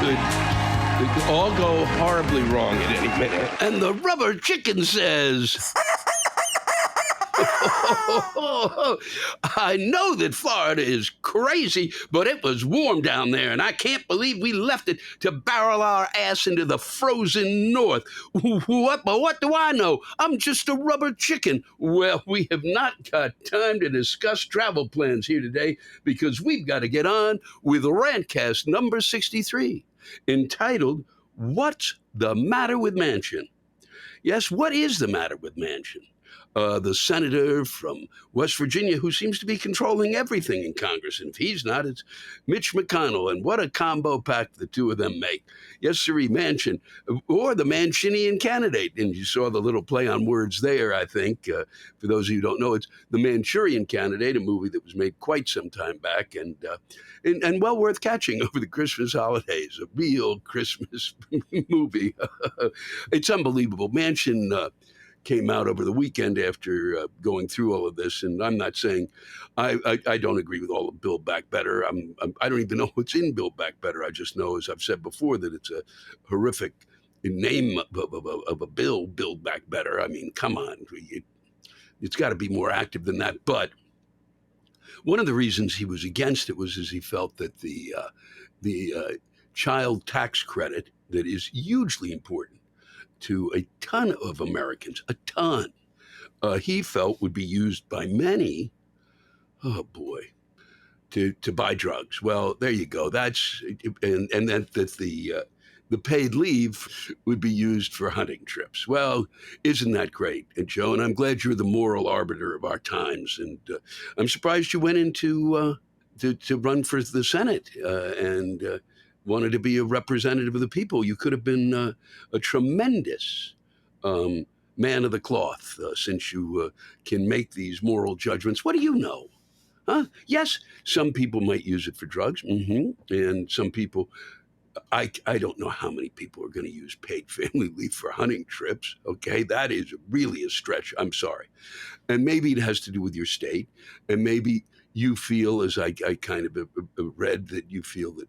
could all go horribly wrong at any minute. And the rubber chicken says, I know that Florida is crazy, but it was warm down there, and I can't believe we left it to barrel our ass into the frozen north. What do I know? I'm just a rubber chicken. Well, we have not got time to discuss travel plans here today because we've got to get on with Rantcast number 63, entitled, What's the Matter with Manchin? Yes, what is the matter with Manchin? The senator from West Virginia who seems to be controlling everything in Congress. And if he's not, it's Mitch McConnell. And what a combo pack the two of them make. Yes, sirree, Manchin, or the Manchinian candidate. And you saw the little play on words there, I think. For those of you who don't know, it's the Manchurian Candidate, a movie that was made quite some time back and well worth catching over the Christmas holidays. A real Christmas movie. It's unbelievable. Manchin came out over the weekend after going through all of this, and I'm not saying I don't agree with all of Build Back Better. I don't even know what's in Build Back Better. I just know, as I've said before, that it's a horrific name of a bill, Build Back Better. I mean, come on, it's got to be more active than that. But one of the reasons he was against it was he felt that the child tax credit that is hugely important to a ton of Americans, a ton, he felt would be used by many, oh boy, to buy drugs. Well, there you go. That's and that the paid leave would be used for hunting trips. Well, isn't that great, and Joe? And I'm glad you're the moral arbiter of our times. And I'm surprised you went into to run for the Senate and wanted to be a representative of the people. You could have been a tremendous man of the cloth since you can make these moral judgments. What do you know? Huh? Yes, some people might use it for drugs, and some people, I don't know how many people are going to use paid family leave for hunting trips, okay? That is really a stretch, I'm sorry. And maybe it has to do with your state, and maybe you feel, as I kind of read, that you feel that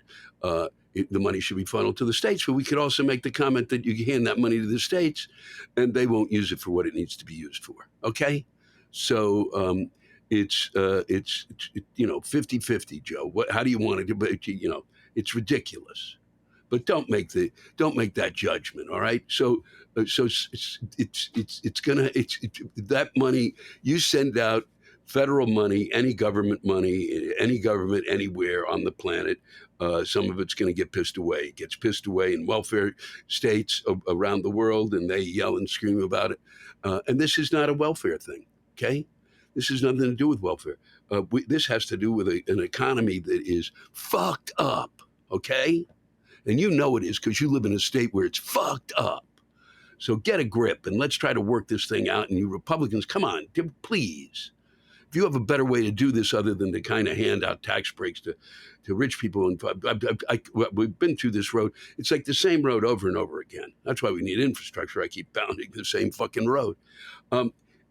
the money should be funneled to the states. But we could also make the comment that you hand that money to the states and they won't use it for what it needs to be used for. Okay? So it's 50-50, Joe. How do you want to do? But it's ridiculous. But don't make that judgment. All right. So that money you send out, federal money, any government money, any government anywhere on the planet. Some of it's going to get pissed away. It gets pissed away in welfare states around the world, and they yell and scream about it. And this is not a welfare thing, okay? This has nothing to do with welfare. This has to do with an economy that is fucked up, okay? And you know it is because you live in a state where it's fucked up. So get a grip and let's try to work this thing out. And you Republicans, come on, please. If you have a better way to do this other than to kind of hand out tax breaks to rich people, and we've been through this road. It's like the same road over and over again. That's why we need infrastructure. I keep pounding the same fucking road.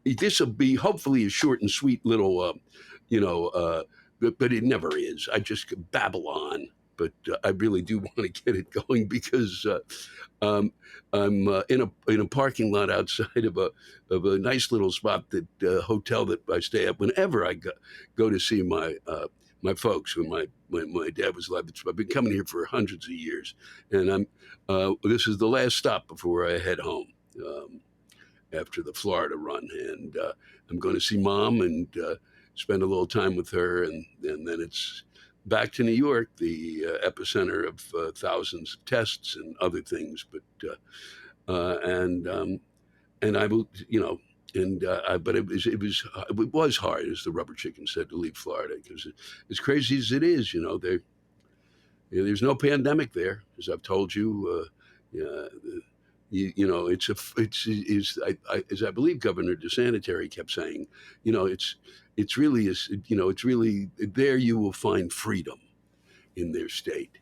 This will be hopefully a short and sweet little, but it never is. I just babble on. But I really do want to get it going because I'm in a parking lot outside of a nice little spot, that hotel that I stay at whenever I go to see my folks when my dad was alive. I've been coming here for hundreds of years, and this is the last stop before I head home after the Florida run, and I'm going to see Mom and spend a little time with her, and then it's back to New York, the epicenter of thousands of tests and other things. But and I will, but it was hard, as the rubber chicken said, to leave Florida, because as crazy as it is, there's no pandemic there, as I've told you. As I believe Governor DeSantis kept saying, it's really there you will find freedom in their state.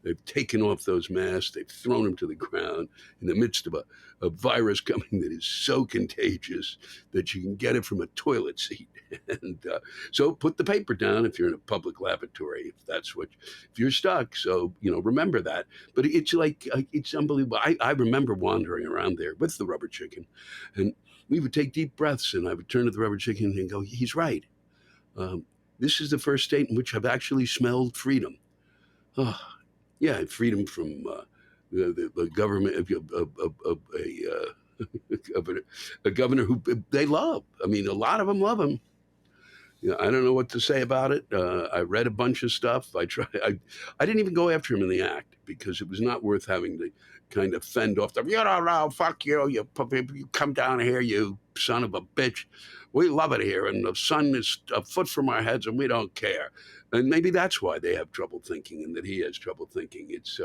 They've taken off those masks. They've thrown them to the ground in the midst of a virus coming that is so contagious that you can get it from a toilet seat. And so put the paper down if you're in a public laboratory, if that's what, if you're stuck. So, remember that. But it's like, it's unbelievable. I remember wandering around there with the rubber chicken, and we would take deep breaths, and I would turn to the rubber chicken and go, he's right. Um, this is the first state in which I've actually smelled freedom. Oh, yeah, freedom from the government of of a governor who they love. I mean, a lot of them love him. I don't know what to say about it. I read a bunch of stuff. I didn't even go after him in the act because it was not worth having to kind of fend off the, fuck you, you come down here, you son of a bitch. We love it here, and the sun is a foot from our heads, and we don't care. And maybe that's why they have trouble thinking, and that he has trouble thinking. It's,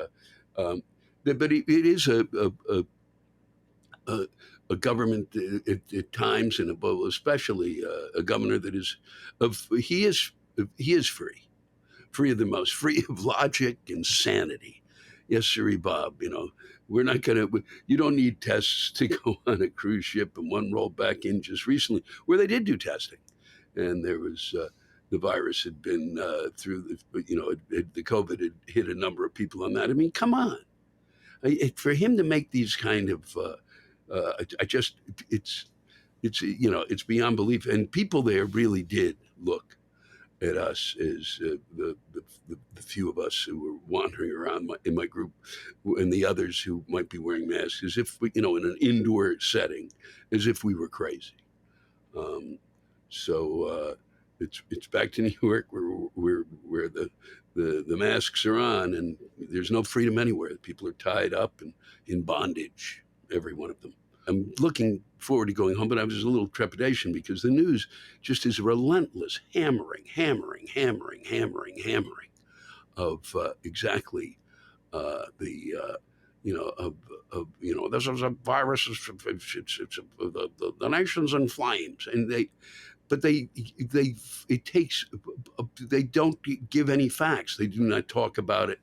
but it is a, a government at times, and especially a governor that is he is free of the most, free of logic and sanity. Yes, sir, Bob. We're not gonna. You don't need tests to go on a cruise ship. And one rolled back in just recently where they did do testing, and there was. The virus had been through the COVID had hit a number of people on that. I mean, come on, for him to make these kind of I just it's beyond belief, and people there really did look at us as the few of us who were wandering around in my group, and the others who might be wearing masks, as if we, in an indoor setting, as if we were crazy. Um, so it's back to New York where the masks are on, and there's no freedom anywhere. People are tied up and in bondage, every one of them. I'm looking forward to going home, but I was a little trepidation because the news just is a relentless hammering of exactly the this is a virus. The nation's in flames, and they it takes they don't give any facts. They do not talk about it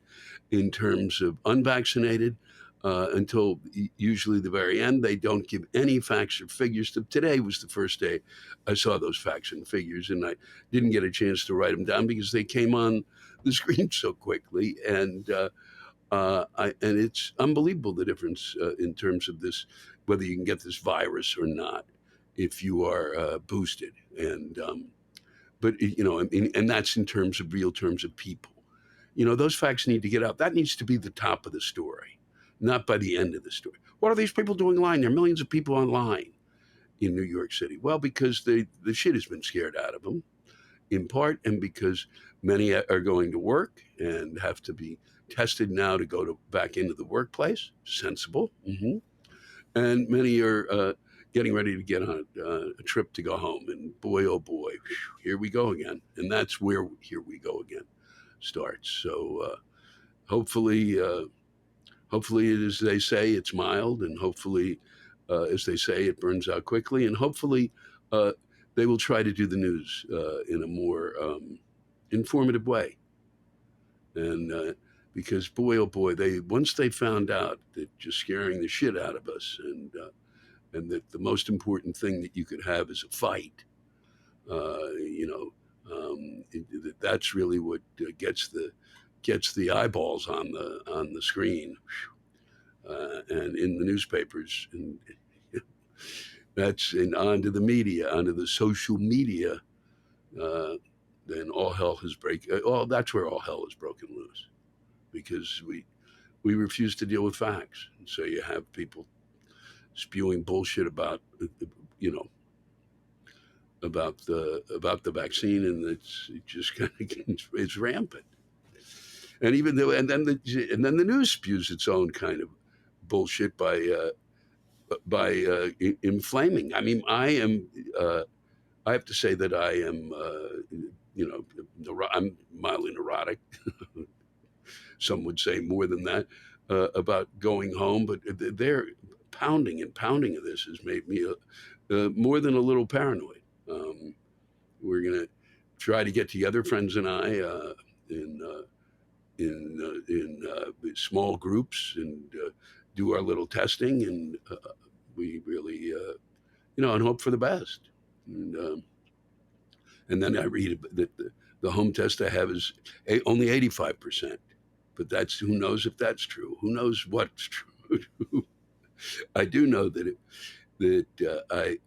in terms of unvaccinated until usually the very end. They don't give any facts or figures. Today was the first day I saw those facts and figures, and I didn't get a chance to write them down because they came on the screen so quickly. And and it's unbelievable the difference in terms of this, whether you can get this virus or not if you are boosted. And but and that's in terms of real terms of people. Those facts need to get out. That needs to be the top of the story, not by the end of the story. What are these people doing online? There are millions of people online in New York City. Well, because the shit has been scared out of them, in part, and because many are going to work and have to be tested now to go back into the workplace. Sensible. And many are getting ready to get on a trip to go home. And boy, oh boy, here we go again. And that's where here we go again starts. So hopefully, as they say, it's mild, and hopefully, as they say, it burns out quickly, and hopefully, they will try to do the news in a more informative way. And because boy, oh boy, once they found out that just scaring the shit out of us, and that the most important thing that you could have is a fight. That's really what gets the eyeballs on the screen, and in the newspapers, and that's and onto the media, onto the social media. Then all hell has that's where all hell is broken loose, because we refuse to deal with facts. And so you have people spewing bullshit about the vaccine, and it just kind of it's rampant. And even though, and then the news spews its own kind of bullshit by inflaming. I mean, I have to say that I am, I'm mildly neurotic. Some would say more than that about going home, but their pounding and pounding of this has made me more than a little paranoid. We're gonna try to get together, friends and I, in small groups and do our little testing, and we really, and hope for the best. And then I read that the home test I have is only 85%. But that's, who knows if that's true? Who knows what's true? I do know that I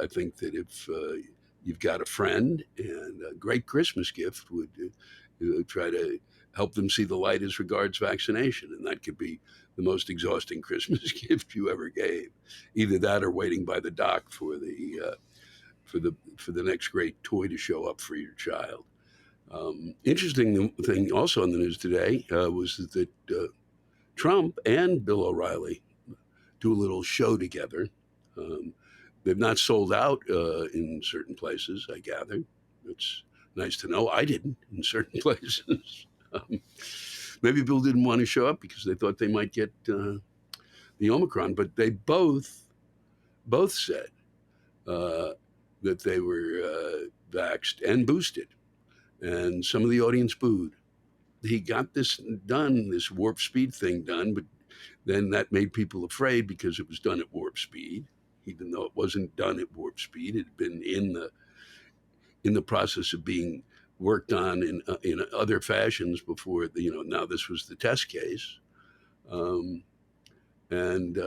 think that if you've got a friend, and a great Christmas gift would try to help them see the light as regards vaccination, and that could be the most exhausting Christmas gift you ever gave. Either that, or waiting by the dock for the next great toy to show up for your child. Interesting thing also on the news today was that Trump and Bill O'Reilly do a little show together. Um, they've not sold out in certain places, I gather. It's nice to know. I didn't in certain places. um, Maybe Bill didn't want to show up because they thought they might get the Omicron, but they both said uh, that they were vaxxed and boosted, and some of the audience booed. He got this done, this warp speed thing done, but then that made people afraid because it was done at warp speed, even though it wasn't done at warp speed. It had been in the process of being worked on in other fashions before. Now this was the test case, um, and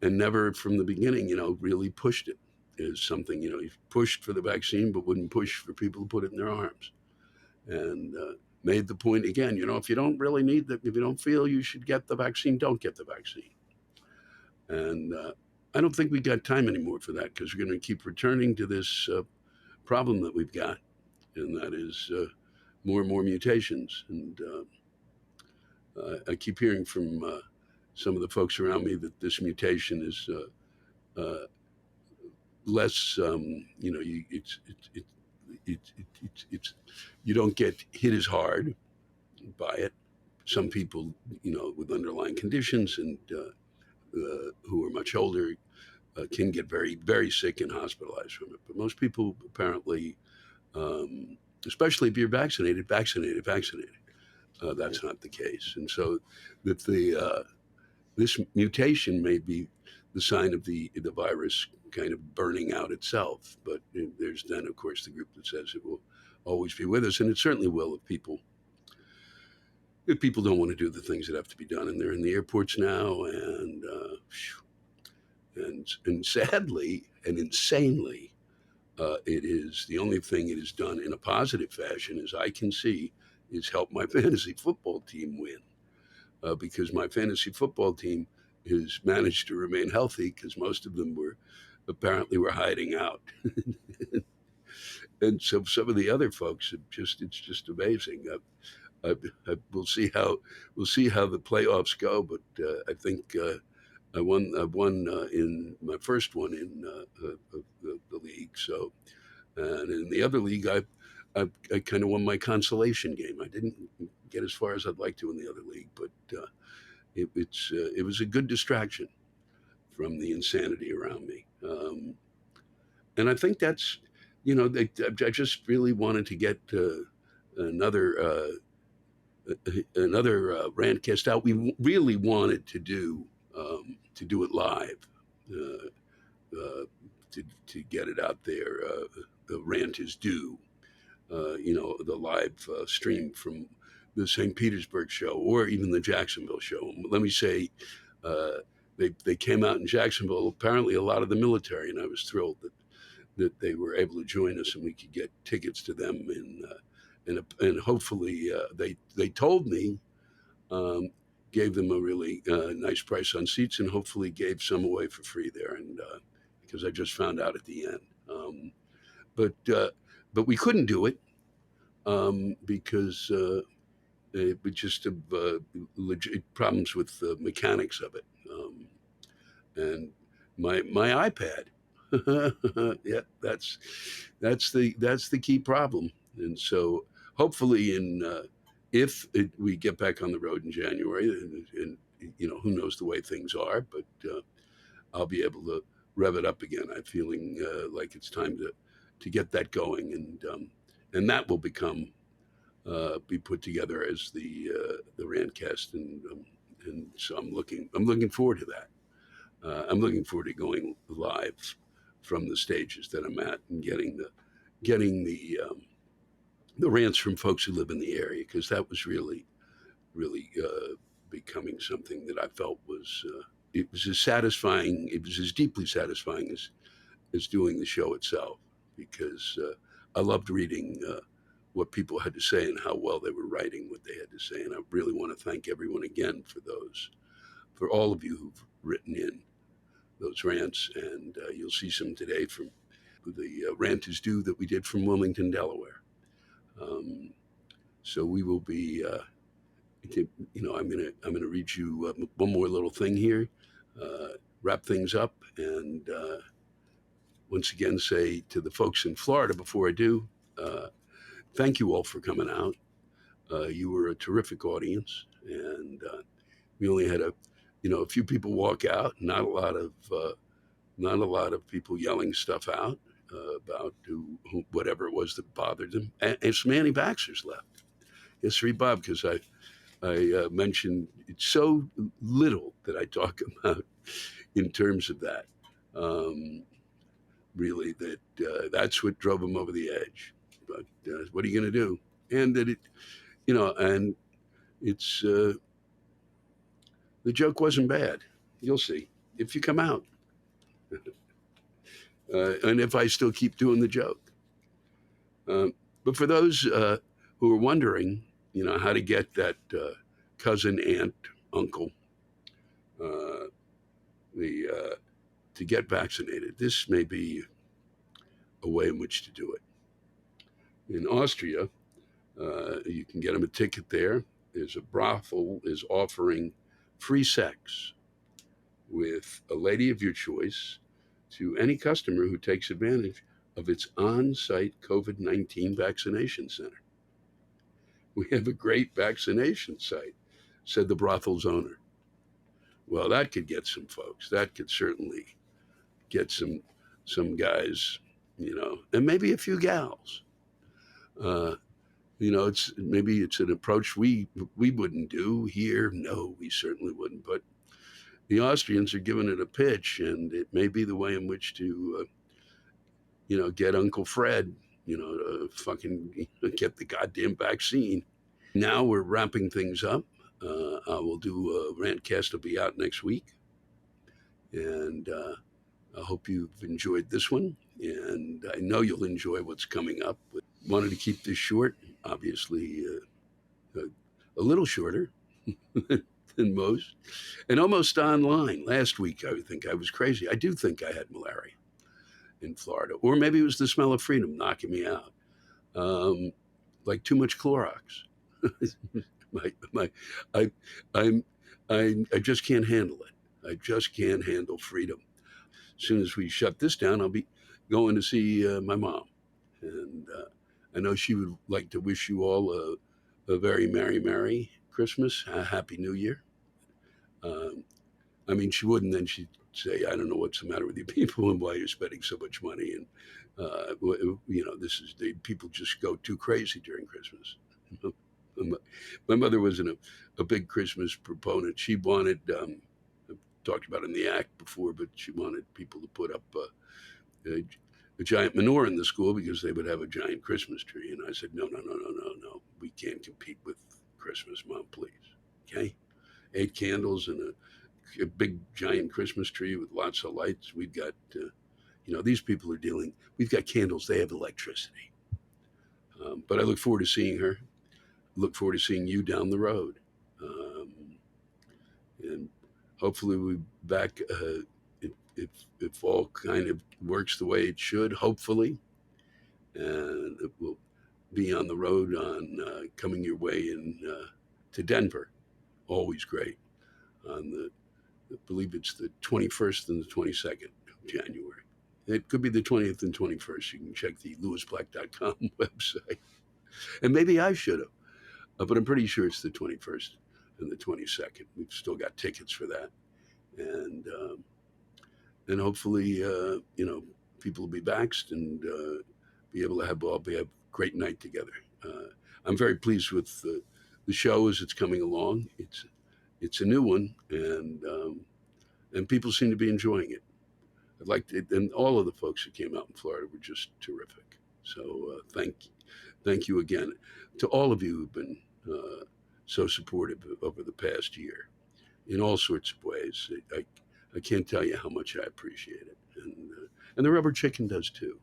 never from the beginning, really pushed it as something. He pushed for the vaccine, but wouldn't push for people to put it in their arms, and made the point again. If you don't really need that, if you don't feel you should get the vaccine, don't get the vaccine. And I don't think we got time anymore for that, because we're going to keep returning to this problem that we've got, and that is more and more mutations. And I keep hearing from some of the folks around me that this mutation is less. It's you don't get hit as hard by it. Some people, with underlying conditions, and who are much older, can get very, very sick and hospitalized from it. But most people apparently, especially if you're vaccinated, that's not the case. And so that this mutation may be the sign of the virus kind of burning out itself. But there's then, of course, the group that says it will always be with us, and it certainly will if people don't want to do the things that have to be done, and they're in the airports now, and sadly and insanely, it is the only thing it has done in a positive fashion, as I can see, is help my fantasy football team win, because my fantasy football team has managed to remain healthy, because most of them were hiding out. And so some of the other folks it's just amazing. We'll see how the playoffs go, but I think I won in my first one in the league. So, and in the other league, I kind of won my consolation game. I didn't get as far as I'd like to in the other league, but it was a good distraction from the insanity around me. And I think that's, I just really wanted to get another Rantcast out. We really wanted to do it live, uh, to get it out there. The rant is due. The live stream from the St. Petersburg show, or even the Jacksonville show. Let me say, they came out in Jacksonville. Apparently, a lot of the military, and I was thrilled that they were able to join us, and we could get tickets to them. And hopefully, they told me, um, gave them a really nice price on seats, and hopefully gave some away for free there. And because I just found out at the end, but but we couldn't do it, because it would just have legit problems with the mechanics of it, and my iPad. Yeah, that's the key problem. And so hopefully, we get back on the road in January, and who knows the way things are, but I'll be able to rev it up again. I'm feeling like it's time to get that going, and that will become be put together as the Rantcast, and so I'm looking forward to that. I'm looking forward to going live from the stages that I'm at and getting the rants from folks who live in the area, because that was really becoming something that I felt was it was as satisfying, it was as deeply satisfying as doing the show itself, because I loved reading what people had to say and how well they were writing what they had to say. And I really want to thank everyone again for all of you who've written in those rants. And you'll see some today from the Rant is Due that we did from Wilmington, Delaware. Um, so we will be, I'm gonna read you one more little thing here, wrap things up, and once again say to the folks in Florida before I do, uh, thank you all for coming out. You were a terrific audience, and we only had a few people walk out. Not a lot of people yelling stuff out about whatever it was that bothered them. And some anti-vaxxers left. Yes, Bob, because I mentioned it's so little that I talk about in terms of that. Um, Really, that's what drove them over the edge. But what are you going to do? And that and it's the joke wasn't bad. You'll see if you come out, and if I still keep doing the joke. But for those who are wondering, how to get that cousin, aunt, uncle, uh, the to get vaccinated, this may be a way in which to do it. In Austria, you can get them a ticket there. There's a brothel is offering free sex with a lady of your choice to any customer who takes advantage of its on-site COVID-19 vaccination center. We have a great vaccination site, said the brothel's owner. Well, that could get some folks. That could certainly get some guys, and maybe a few gals. Uh, it's an approach we wouldn't do here. No, we certainly wouldn't. But the Austrians are giving it a pitch, and it may be the way in which to, get Uncle Fred, to fucking get the goddamn vaccine. Now we're wrapping things up. I will do a Rantcast will be out next week, and I hope you've enjoyed this one, and I know you'll enjoy what's coming up. Wanted to keep this short, obviously, a little shorter than most, and almost online. Last week, I think I was crazy. I do think I had malaria in Florida, or maybe it was the smell of freedom knocking me out, um, like too much Clorox. my, I, I'm, I just can't handle it. I just can't handle freedom. As soon as we shut this down, I'll be going to see my mom, and I know she would like to wish you all a very merry Christmas, a happy New Year. Um, I mean, she wouldn't. Then she'd say, "I don't know what's the matter with you people and why you're spending so much money." And this is people just go too crazy during Christmas. My mother wasn't a big Christmas proponent. She wanted, I've talked about it in the act before, but she wanted people to put up a giant menorah in the school because they would have a giant Christmas tree. And I said, no, no, no, no, no, no. We can't compete with Christmas, Mom, please. Okay? 8 candles and a big giant Christmas tree with lots of lights. We've got, these people are dealing, we've got candles, they have electricity. But I look forward to seeing her. Look forward to seeing you down the road. Um, and hopefully we'll be back if all kind of works the way it should, hopefully. And it will be on the road on coming your way to Denver. Always great. I believe it's the 21st and the 22nd of January. It could be the 20th and 21st. You can check the lewisblack.com website. And maybe I should have, but I'm pretty sure it's the 21st and the 22nd. We've still got tickets for that. And hopefully, people will be vaxxed and be able to have a great night together. I'm very pleased with the show as it's coming along. It's a new one, and people seem to be enjoying it. I'd like to, and all of the folks who came out in Florida were just terrific. So thank you again to all of you who've been so supportive over the past year in all sorts of ways. I can't tell you how much I appreciate it, and the Rubber Chicken does too,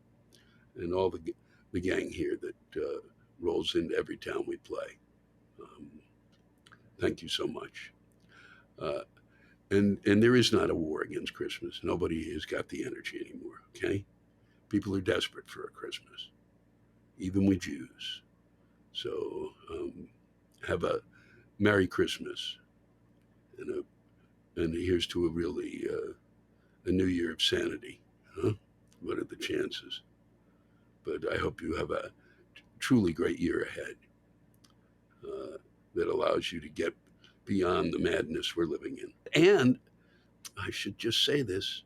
and all the gang here that rolls into every town we play. Thank you so much. And there is not a war against Christmas. Nobody has got the energy anymore. Okay, people are desperate for a Christmas, even we Jews. So have a Merry Christmas, and here's to a really a new year of sanity. Huh? What are the chances? But I hope you have a truly great year ahead that allows you to get beyond the madness we're living in. And I should just say this.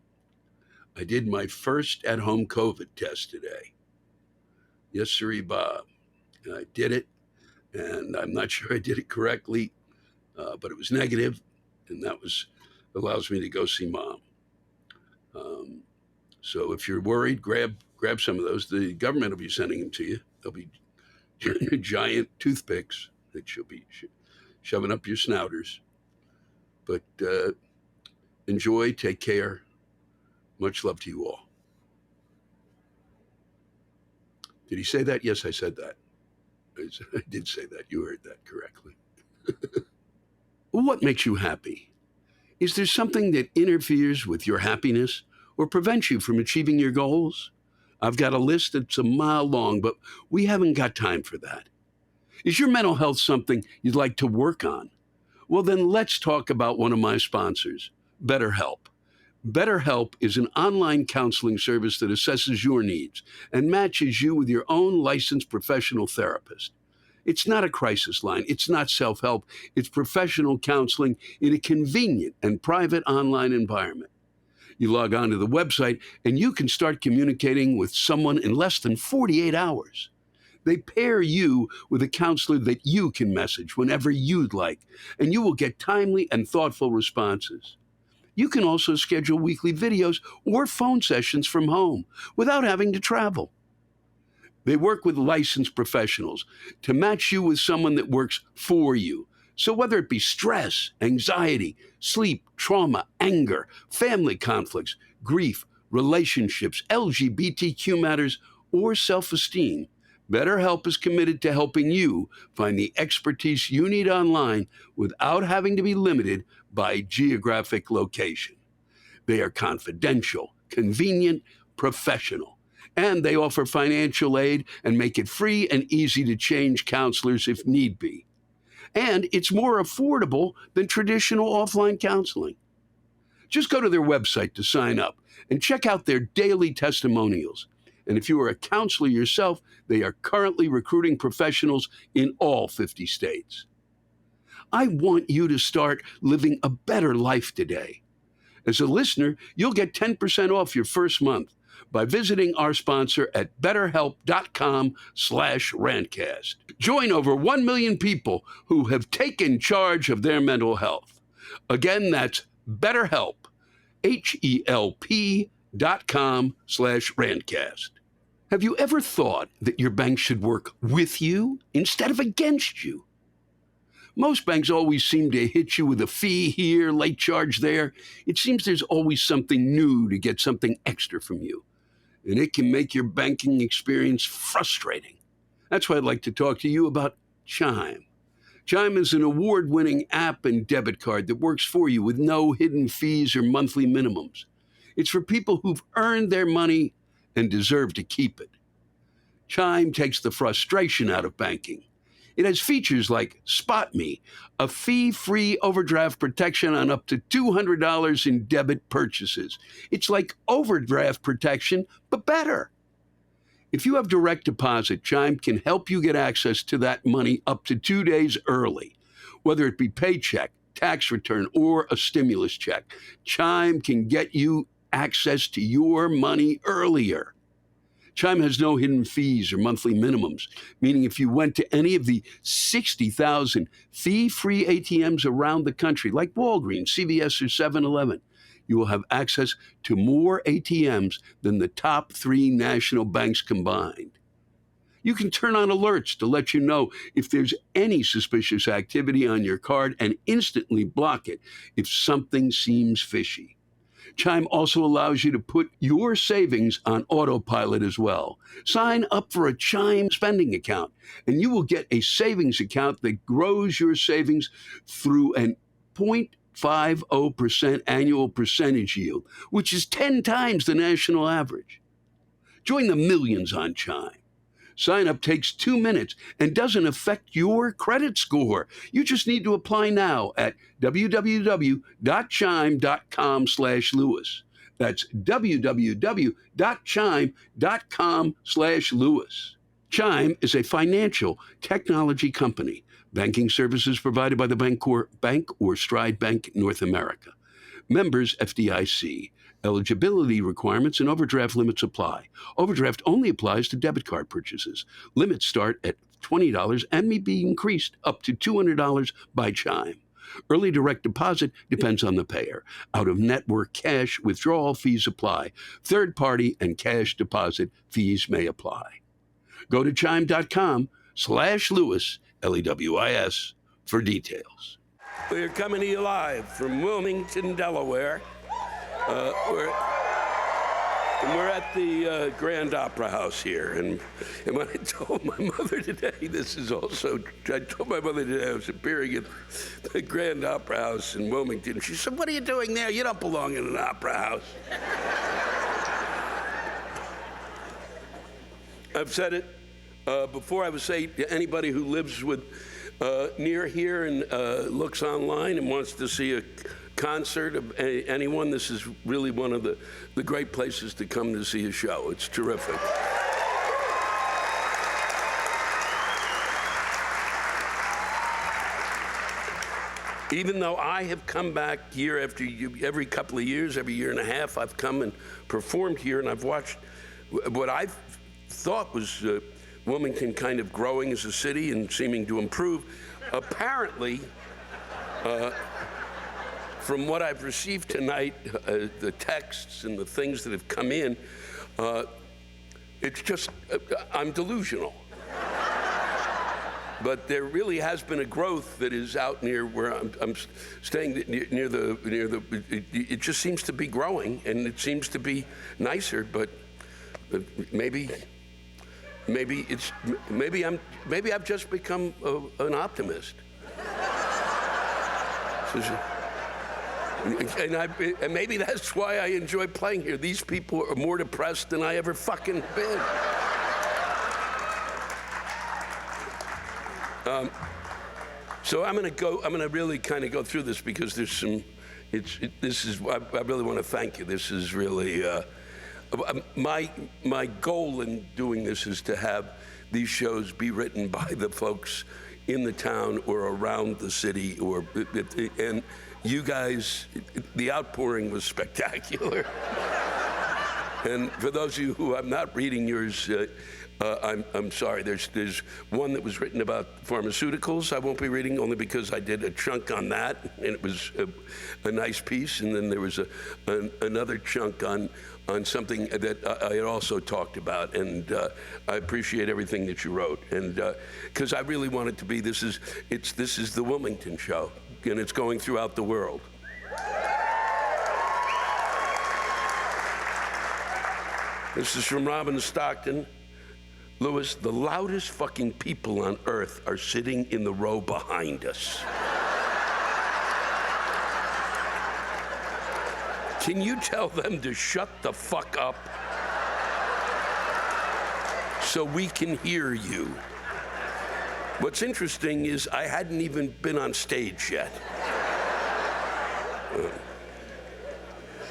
I did my first at-home COVID test today. Yes, sirree, Bob. I did it, and I'm not sure I did it correctly, but it was negative, and that allows me to go see Mom. So if you're worried, grab some of those. The government will be sending them to you. They'll be giant toothpicks that you'll be shoving up your snouters. But enjoy, take care. Much love to you all. Did he say that? Yes, I said that. I did say that. You heard that correctly. What makes you happy? Is there something that interferes with your happiness or prevents you from achieving your goals? I've got a list that's a mile long, but we haven't got time for that. Is your mental health something you'd like to work on? Well, then let's talk about one of my sponsors, BetterHelp. BetterHelp is an online counseling service that assesses your needs and matches you with your own licensed professional therapist. It's not a crisis line. It's not self-help. It's professional counseling in a convenient and private online environment. You log on to the website and you can start communicating with someone in less than 48 hours. They pair you with a counselor that you can message whenever you'd like, and you will get timely and thoughtful responses. You can also schedule weekly videos or phone sessions from home without having to travel. They work with licensed professionals to match you with someone that works for you. So whether it be stress, anxiety, sleep, trauma, anger, family conflicts, grief, relationships, LGBTQ matters, or self-esteem, BetterHelp is committed to helping you find the expertise you need online without having to be limited by geographic location. They are confidential, convenient, professional, and they offer financial aid and make it free and easy to change counselors if need be. And it's more affordable than traditional offline counseling. Just go to their website to sign up and check out their daily testimonials. And if you are a counselor yourself, they are currently recruiting professionals in all 50 states. I want you to start living a better life today. As a listener, you'll get 10% off your first month by visiting our sponsor at betterhelp.com/rantcast. Join over 1 million people who have taken charge of their mental health. Again, that's BetterHelp, HELP.com/rantcast. Have you ever thought that your bank should work with you instead of against you? Most banks always seem to hit you with a fee here, late charge there. It seems there's always something new to get something extra from you. And it can make your banking experience frustrating. That's why I'd like to talk to you about Chime. Chime is an award-winning app and debit card that works for you with no hidden fees or monthly minimums. It's for people who've earned their money and deserve to keep it. Chime takes the frustration out of banking. It has features like Spot Me, a fee-free overdraft protection on up to $200 in debit purchases. It's like overdraft protection, but better. If you have direct deposit, Chime can help you get access to that money up to 2 days early. Whether it be paycheck, tax return, or a stimulus check, Chime can get you access to your money earlier. Chime has no hidden fees or monthly minimums, meaning if you went to any of the 60,000 fee-free ATMs around the country, like Walgreens, CVS, or 7-Eleven, you will have access to more ATMs than the top 3 national banks combined. You can turn on alerts to let you know if there's any suspicious activity on your card and instantly block it if something seems fishy. Chime also allows you to put your savings on autopilot as well. Sign up for a Chime spending account, and you will get a savings account that grows your savings through an 0.50% annual percentage yield, which is 10 times the national average. Join the millions on Chime. Sign up takes 2 minutes and doesn't affect your credit score. You just need to apply now at www.chime.com/Lewis. That's www.chime.com/Lewis. Chime is a financial technology company. Banking services provided by the Bank or Stride Bank North America. Members FDIC. Eligibility requirements and overdraft limits apply. Overdraft only applies to debit card purchases. Limits start at $20 and may be increased up to $200 by Chime. Early direct deposit depends on the payer. Out-of-network cash withdrawal fees apply. Third-party and cash deposit fees may apply. Go to chime.com/Lewis, Lewis, for details. We're coming to you live from Wilmington, Delaware. We're at the Grand Opera House here, and when I told my mother today, I told my mother today I was appearing at the Grand Opera House in Wilmington. She said, "What are you doing there? You don't belong in an opera house." I've said it before. I would say to anybody who lives near here and looks online and wants to see a concert of anyone, this is really one of the great places to come to see a show. It's terrific. Even though I have come back year after year, every couple of years, every year and a half, I've come and performed here, and I've watched what I thought was Wilmington kind of growing as a city and seeming to improve. Apparently, from what I've received tonight, the texts and the things that have come in, it's just, I'm delusional. But there really has been a growth that is out near where I'm staying, near the. It just seems to be growing, and it seems to be nicer. But maybe I've just become an optimist. And maybe that's why I enjoy playing here. These people are more depressed than I ever fucking been. So I'm gonna really kind of go through this because there's some, I really want to thank you. This is really, my goal in doing this is to have these shows be written by the folks in the town or around the city, and you guys, the outpouring was spectacular. And for those of you who I'm not reading yours, I'm sorry. There's one that was written about pharmaceuticals. I won't be reading only because I did a chunk on that, and it was a nice piece. And then there was another chunk on something that I had also talked about, and I appreciate everything that you wrote. And because I really want it to be, this is the Wilmington show, and it's going throughout the world. This is from Robin Stockton. Lewis, the loudest fucking people on earth are sitting in the row behind us. Can you tell them to shut the fuck up so we can hear you? What's interesting is I hadn't even been on stage yet.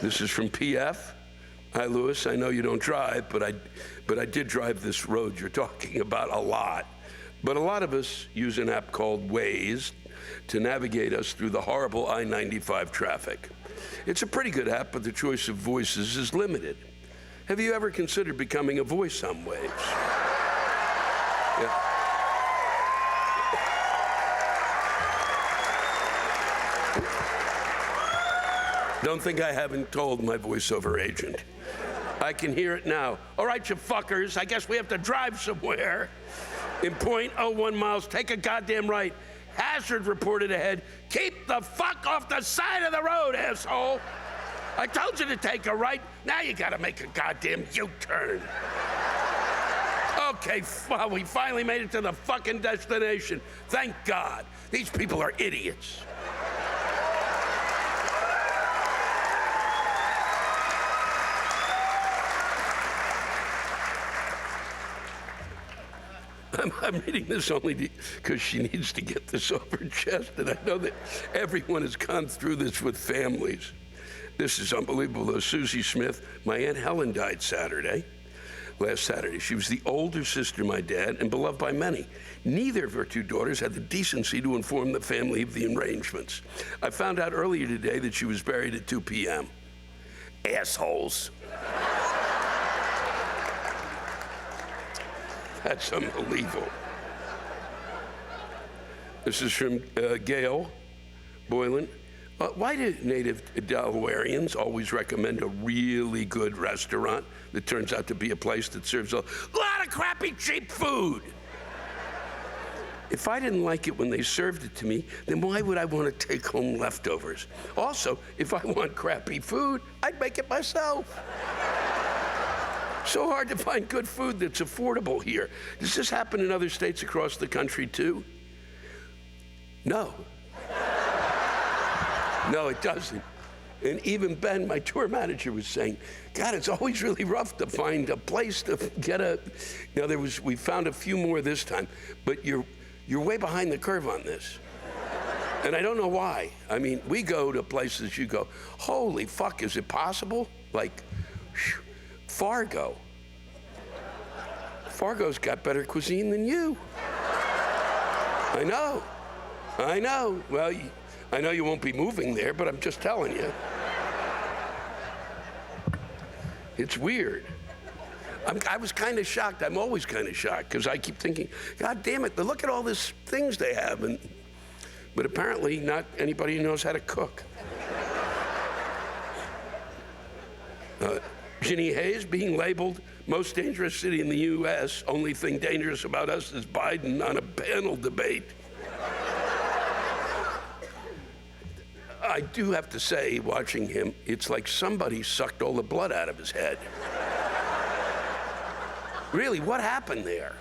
This is from PF. Hi, Lewis. I know you don't drive, but I did drive this road you're talking about a lot. But a lot of us use an app called Waze to navigate us through the horrible I-95 traffic. It's a pretty good app, but the choice of voices is limited. Have you ever considered becoming a voice on waves? Yeah. Don't think I haven't told my voiceover agent. I can hear it now. All right, you fuckers, I guess we have to drive somewhere. In 0.01 miles, take a goddamn right. Hazard reported ahead. Keep the fuck off the side of the road, asshole. I told you to take a right. Now you gotta make a goddamn U-turn. Okay, well, we finally made it to the fucking destination. Thank God. These people are idiots. I'm reading this only because she needs to get this off her chest, and I know that everyone has gone through this with families. This is unbelievable, though. Susie Smith, my Aunt Helen died last Saturday. She was the older sister of my dad and beloved by many. Neither of her two daughters had the decency to inform the family of the arrangements. I found out earlier today that she was buried at 2 p.m. Assholes. That's unbelievable. This is from Gail Boylan. Why do native Delawareans always recommend a really good restaurant that turns out to be a place that serves a lot of crappy, cheap food? If I didn't like it when they served it to me, then why would I want to take home leftovers? Also, if I want crappy food, I'd make it myself. So hard to find good food that's affordable here. Does this happen in other states across the country too? No. No, it doesn't. And even Ben, my tour manager, was saying, God, it's always really rough to find a place to get a, we found a few more this time, but you're way behind the curve on this. And I don't know why. I mean, we go to places you go, holy fuck, is it possible? Like, whew, Fargo. Fargo's got better cuisine than you. I know. Well, I know you won't be moving there, but I'm just telling you. It's weird. I was kind of shocked. I'm always kind of shocked because I keep thinking, God damn it, look at all these things they have. But apparently not anybody knows how to cook. Ginny Hayes being labeled most dangerous city in the U.S. Only thing dangerous about us is Biden on a panel debate. I do have to say, watching him, it's like somebody sucked all the blood out of his head. Really, what happened there?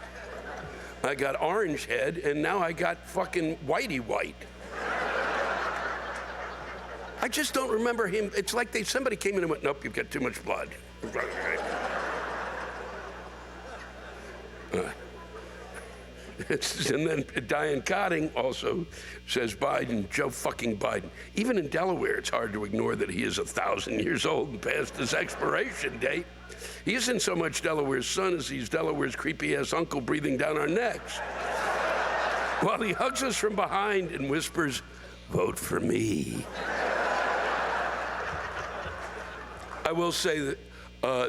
I got orange head, and now I got fucking whitey white. I just don't remember him. It's like somebody came in and went, nope, you've got too much blood. And then Diane Cotting also says Biden, Joe fucking Biden. Even in Delaware, it's hard to ignore that he is 1,000 years old and past his expiration date. He isn't so much Delaware's son as he's Delaware's creepy-ass uncle breathing down our necks. While he hugs us from behind and whispers, vote for me. I will say that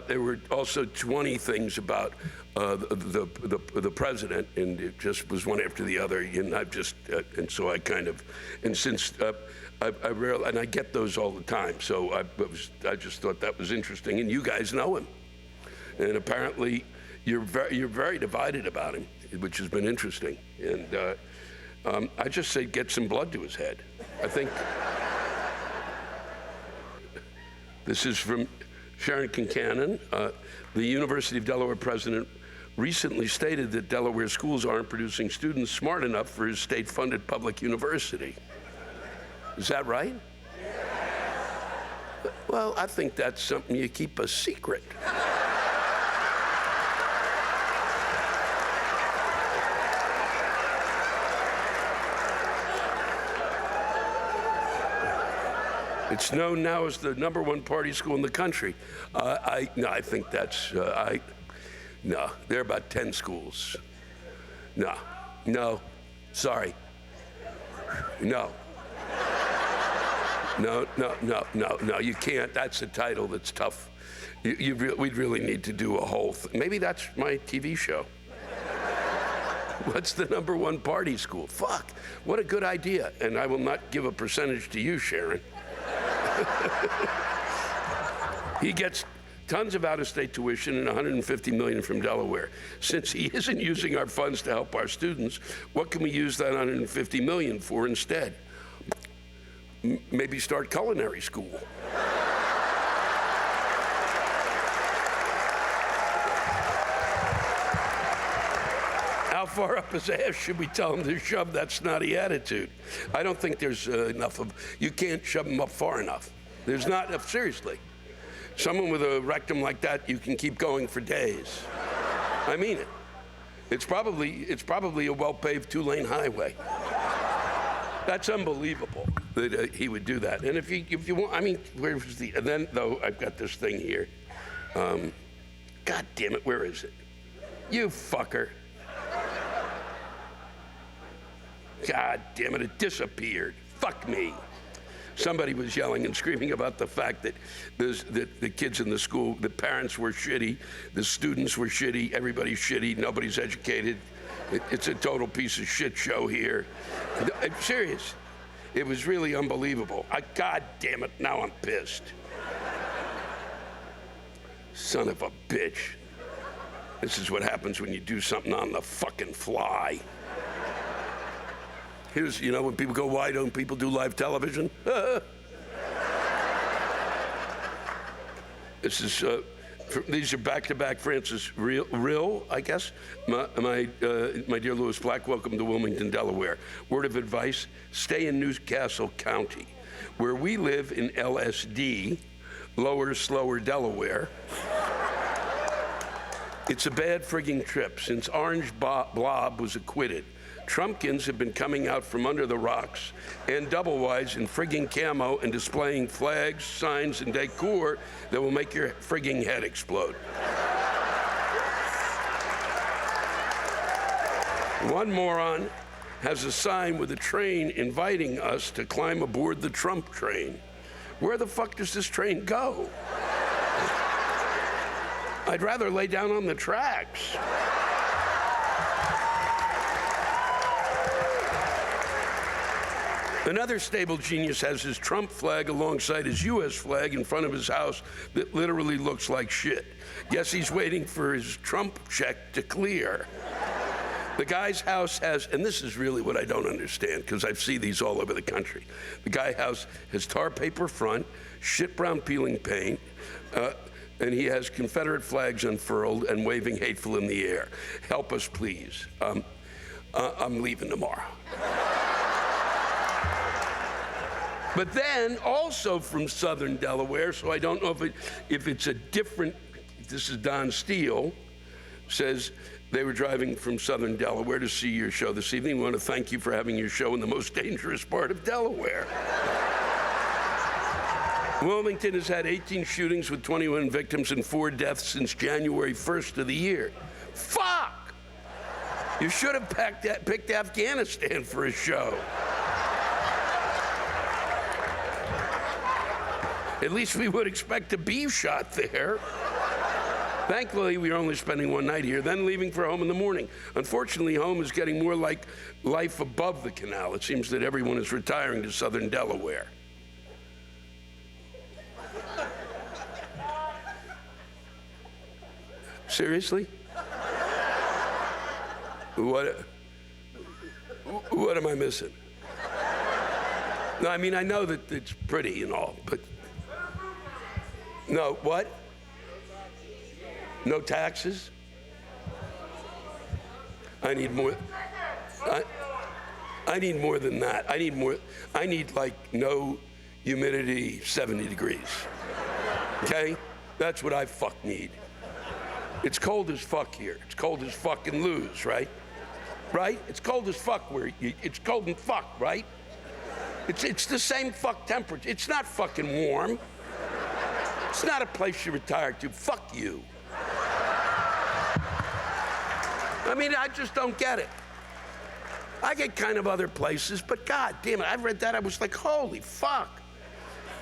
there were also 20 things about the president, and it just was one after the other. And and so I kind of, and since I rarely, and I get those all the time. So I just thought that was interesting. And you guys know him, and apparently you're very divided about him, which has been interesting. And I just say get some blood to his head. I think. This is from Sharon Kincannon. The University of Delaware president recently stated that Delaware schools aren't producing students smart enough for his state-funded public university. Is that right? Yes. Well, I think that's something you keep a secret. It's known now as the #1 party school in the country. I think that's, no, there are about 10 schools. No, sorry, no. No, you can't. That's a title that's tough. We'd really need to do a whole maybe that's my TV show. What's the #1 party school? Fuck, what a good idea. And I will not give a percentage to you, Sharon. He gets tons of out-of-state tuition and $150 million from Delaware. Since he isn't using our funds to help our students, what can we use that $150 million for instead? Maybe start culinary school. How far up his ass should we tell him to shove that snotty attitude? I don't think there's enough of, you can't shove him up far enough. There's not enough, seriously. Someone with a rectum like that, you can keep going for days. I mean it. It's probably a well-paved 2-lane highway. That's unbelievable that he would do that. And if you want, I mean, where's the, and then though, I've got this thing here. God damn it, where is it? You fucker. God damn it, it disappeared. Fuck me. Somebody was yelling and screaming about the fact that the kids in the school, the parents were shitty, the students were shitty, everybody's shitty, nobody's educated. It's a total piece of shit show here. I'm serious. It was really unbelievable. God damn it, now I'm pissed. Son of a bitch. This is what happens when you do something on the fucking fly. Here's, you know, when people go, why don't people do live television? This is, these are back-to-back Francis Rill, I guess. My dear Lewis Black, welcome to Wilmington, Delaware. Word of advice, stay in Newcastle County. Where we live in LSD, lower, slower Delaware, it's a bad frigging trip since Orange Blob was acquitted. Trumpkins have been coming out from under the rocks and double-wides in frigging camo and displaying flags, signs, and decor that will make your frigging head explode. One moron has a sign with a train inviting us to climb aboard the Trump train. Where the fuck does this train go? I'd rather lay down on the tracks. Another stable genius has his Trump flag alongside his U.S. flag in front of his house that literally looks like shit. Guess he's waiting for his Trump check to clear. The guy's house has, and this is really what I don't understand, because I see these all over the country. The guy's house has tar paper front, shit brown peeling paint, and he has Confederate flags unfurled and waving hateful in the air. Help us, please. I'm leaving tomorrow. But then, also from southern Delaware, so I don't know if it's a different, this is Don Steele, says they were driving from southern Delaware to see your show this evening. We want to thank you for having your show in the most dangerous part of Delaware. Wilmington has had 18 shootings with 21 victims and 4 deaths since January 1st of the year. Fuck! You should have picked Afghanistan for a show. At least we would expect to be shot there. Thankfully, we are only spending one night here, then leaving for home in the morning. Unfortunately, home is getting more like life above the canal. It seems that everyone is retiring to southern Delaware. Seriously? What am I missing? No, I mean, I know that it's pretty and all, but no, what? No taxes? I need more. I need more than that. I need more. I need like no humidity, 70 degrees. Okay? That's what I fuck need. It's cold as fuck here. It's cold as fucking lose, right? Right? It's cold as fuck where it's cold and fuck, right? It's the same fuck temperature. It's not fucking warm. It's not a place you retire to. Fuck you. I mean, I just don't get it. I get kind of other places, but god damn it, I read that, I was like, holy fuck.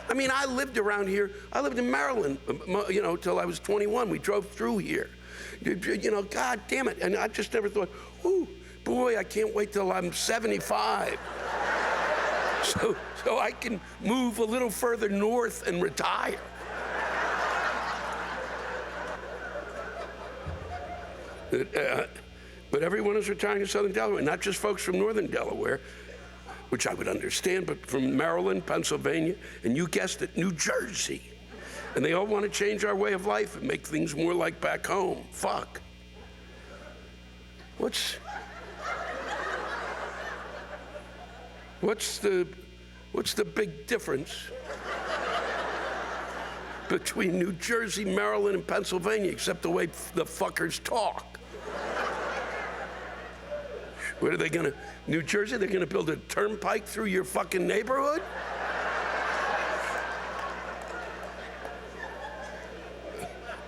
I mean, I lived around here. I lived in Maryland, till I was 21. We drove through here. God damn it. And I just never thought, ooh, boy, I can't wait till I'm 75. So I can move a little further north and retire. But everyone is retiring to Southern Delaware, not just folks from Northern Delaware, which I would understand, but from Maryland, Pennsylvania, and you guessed it, New Jersey. And they all want to change our way of life and make things more like back home. Fuck. What's the big difference between New Jersey, Maryland, and Pennsylvania, except the way the fuckers talk? What are they gonna, New Jersey, they're gonna build a turnpike through your fucking neighborhood?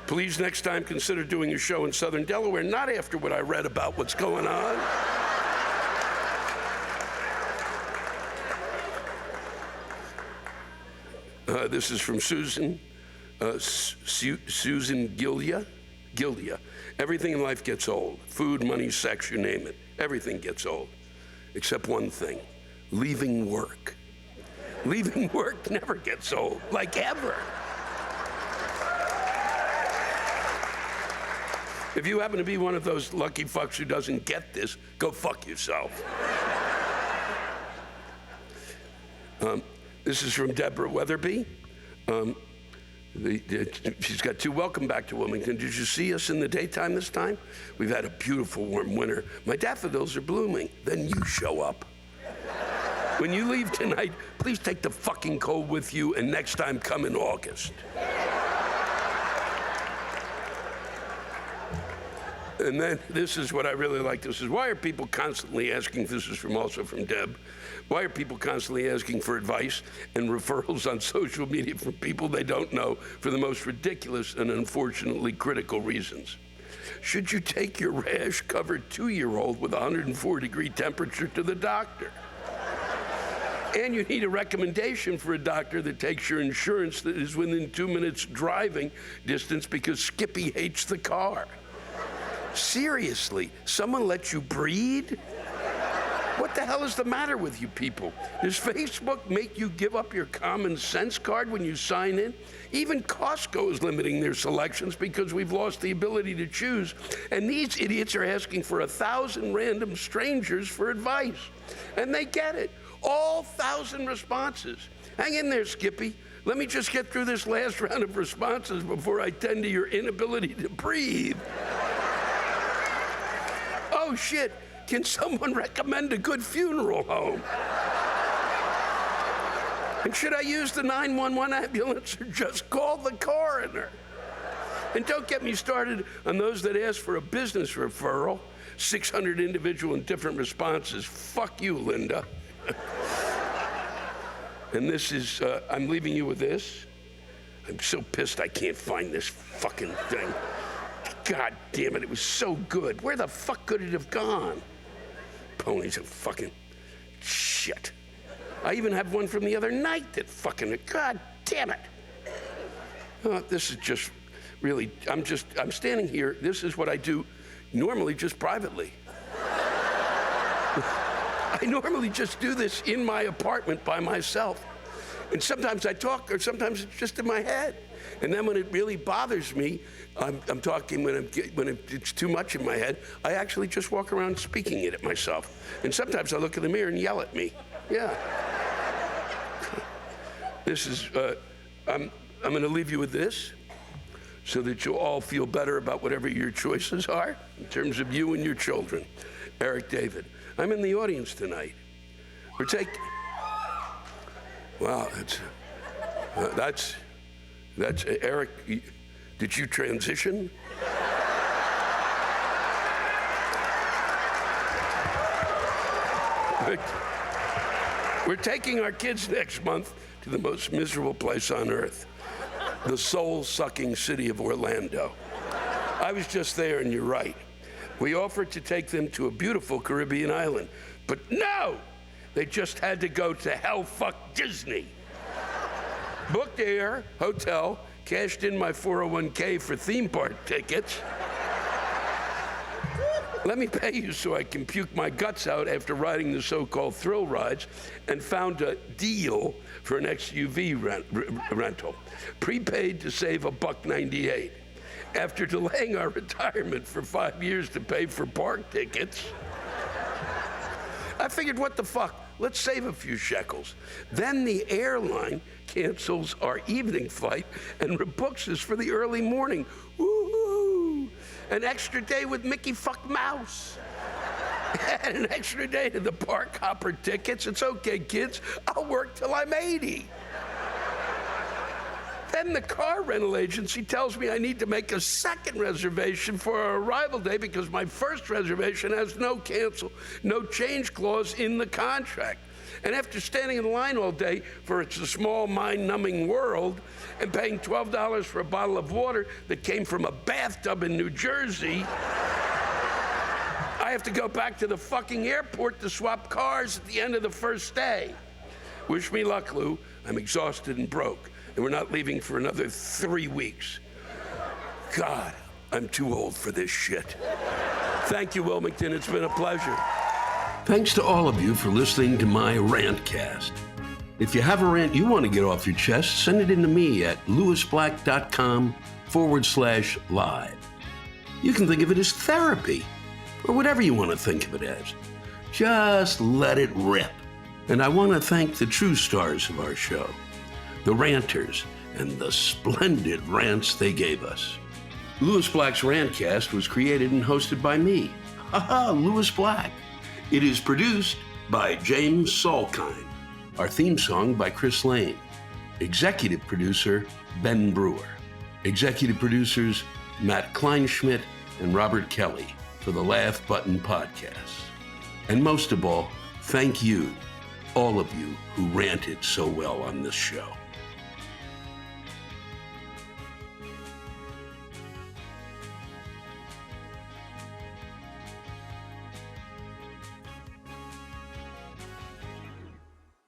Please, next time, consider doing a show in Southern Delaware, not after what I read about what's going on. This is from Susan. Susan Gildia. Everything in life gets old. Food, money, sex, you name it. Everything gets old. Except one thing, leaving work. Leaving work never gets old, like ever. If you happen to be one of those lucky fucks who doesn't get this, go fuck yourself. This is from Deborah Weatherby. She's got two. Welcome back to Wilmington. Did you see us in the daytime this time? We've had a beautiful warm winter. My daffodils are blooming. Then you show up. When you leave tonight, please take the fucking cold with you, and next time come in August. And then this is what I really like. This is, why are people constantly asking, this is also from Deb, why are people constantly asking for advice and referrals on social media from people they don't know for the most ridiculous and unfortunately critical reasons? Should you take your rash-covered 2-year-old with a 104-degree temperature to the doctor? And you need a recommendation for a doctor that takes your insurance that is within 2 minutes driving distance because Skippy hates the car. Seriously, someone let you breed? What the hell is the matter with you people? Does Facebook make you give up your common sense card when you sign in? Even Costco is limiting their selections because we've lost the ability to choose. And these idiots are asking for 1,000 random strangers for advice. And they get it. All 1,000 responses. Hang in there, Skippy. Let me just get through this last round of responses before I tend to your inability to breathe. Oh shit, can someone recommend a good funeral home? And should I use the 911 ambulance or just call the coroner? And don't get me started on those that ask for a business referral. 600 individual and different responses. Fuck you, Linda. And this is, I'm leaving you with this. I'm so pissed I can't find this fucking thing. God damn it, it was so good. Where the fuck could it have gone? Ponies are fucking shit. I even have one from the other night that fucking, God damn it. This is just really, I'm standing here. This is what I do normally just privately. I normally just do this in my apartment by myself. And sometimes I talk, or sometimes it's just in my head. And then when it really bothers me, I'm talking when it's too much in my head, I actually just walk around speaking it at myself. And sometimes I look in the mirror and yell at me. Yeah. This is, I'm going to leave you with this so that you'll all feel better about whatever your choices are in terms of you and your children. Eric David. I'm in the audience tonight. We're taking, wow, that's Eric, did you transition? We're taking our kids next month to the most miserable place on earth, the soul-sucking city of Orlando. I was just there, and you're right. We offered to take them to a beautiful Caribbean island, but no! They just had to go to hell-fuck Disney. Booked air, hotel, cashed in my 401k for theme park tickets. Let me pay you so I can puke my guts out after riding the so-called thrill rides, and found a deal for an SUV rental. Prepaid to save $1.98. After delaying our retirement for 5 years to pay for park tickets, I figured, what the fuck? Let's save a few shekels. Then the airline cancels our evening flight and rebooks us for the early morning. Woo-hoo! An extra day with Mickey fuck Mouse. And an extra day to the park hopper tickets. It's okay, kids. I'll work till I'm 80. Then the car rental agency tells me I need to make a second reservation for our arrival day because my first reservation has no change clause in the contract. And after standing in line all day for It's a Small Mind-Numbing World and paying $12 for a bottle of water that came from a bathtub in New Jersey, I have to go back to the fucking airport to swap cars at the end of the first day. Wish me luck, Lou. I'm exhausted and broke, and we're not leaving for another 3 weeks. God, I'm too old for this shit. Thank you, Wilmington. It's been a pleasure. Thanks to all of you for listening to my Rantcast. If you have a rant you want to get off your chest, send it in to me at lewisblack.com/live. You can think of it as therapy, or whatever you want to think of it as. Just let it rip. And I want to thank the true stars of our show, the ranters, and the splendid rants they gave us. Lewis Black's Rantcast was created and hosted by me, Lewis Black. It is produced by James Salkind. Our theme song by Chris Lane. Executive producer, Ben Brewer. Executive producers, Matt Kleinschmidt and Robert Kelly for the Laugh Button Podcast. And most of all, thank you, all of you who ranted so well on this show.